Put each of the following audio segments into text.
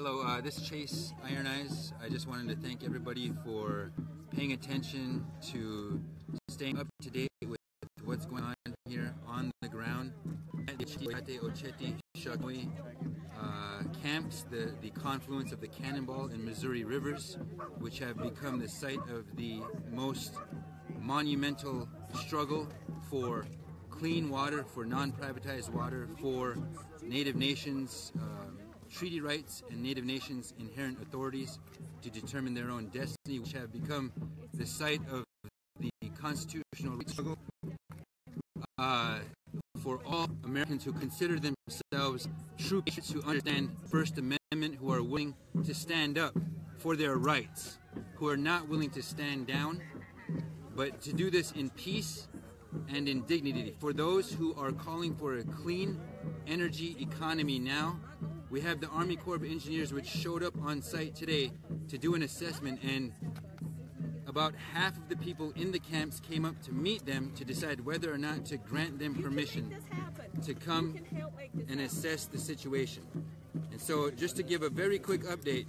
Hello, this is Chase Iron Eyes. I just wanted to thank everybody for paying attention to staying up to date with what's going on here on the ground at the Oceti Sakowin camps, the confluence of the Cannonball and Missouri rivers, which have become the site of the most monumental struggle for clean water, for non-privatized water, for Native Nations treaty rights and Native Nations inherent authorities to determine their own destiny, which have become the site of the constitutional struggle for all Americans who consider themselves true patriots, who understand First Amendment, who are willing to stand up for their rights, who are not willing to stand down, but to do this in peace and in dignity. For those who are calling for a clean energy economy now, we have the Army Corps of Engineers, which showed up on site today to do an assessment, and about half of the people in the camps came up to meet them to decide whether or not to grant them permission to come and assess the situation. And so, just to give a very quick update,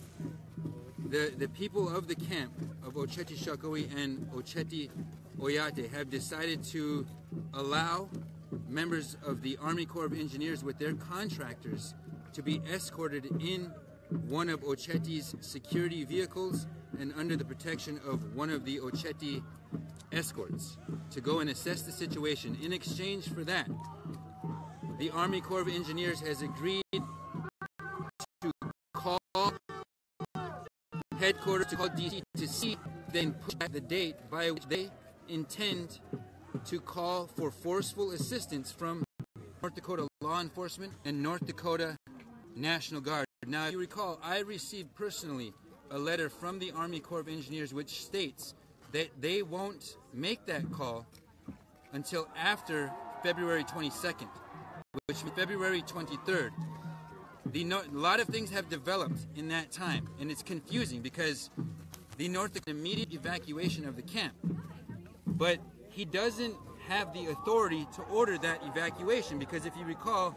the people of the camp of Oceti Sakowin and Oceti Oyate have decided to allow members of the Army Corps of Engineers with their contractors to be escorted in one of Oceti's security vehicles and under the protection of one of the Oceti escorts to go and assess the situation. In exchange for that, the Army Corps of Engineers has agreed to call headquarters, to call DC, to see, then push back the date by which they intend to call for forceful assistance from North Dakota law enforcement and North Dakota National Guard. Now, you recall, I received personally a letter from the Army Corps of Engineers which states that they won't make that call until after February 22nd, which means February 23rd. A lot of things have developed in that time, and it's confusing because the North Dakota immediate evacuation of the camp, but he doesn't have the authority to order that evacuation, because if you recall,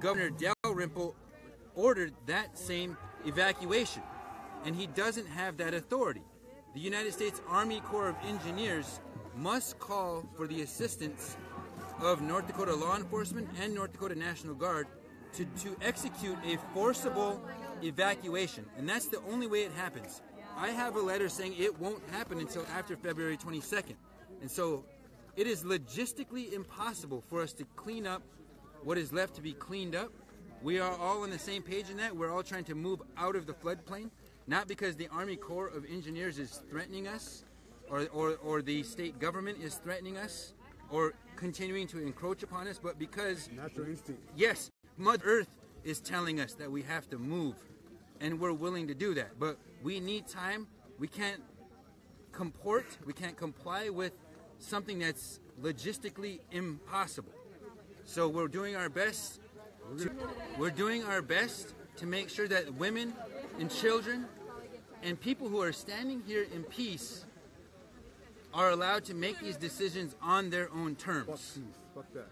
Governor Dalrymple ordered that same evacuation, and he doesn't have that authority. The United States Army Corps of Engineers must call for the assistance of North Dakota law enforcement and North Dakota National Guard to execute a forcible evacuation, and that's the only way it happens. I have a letter saying it won't happen until after February 22nd, and so it is logistically impossible for us to clean up what is left to be cleaned up. We are all on the same page in that. We're all trying to move out of the floodplain, not because the Army Corps of Engineers is threatening us, or the state government is threatening us, or continuing to encroach upon us, but because natural instinct. Yes, Mother Earth is telling us that we have to move, and we're willing to do that. But we need time. We can't comply with something that's logistically impossible. So we're doing our best. We're doing our best to make sure that women and children and people who are standing here in peace are allowed to make these decisions on their own terms. Fuck that.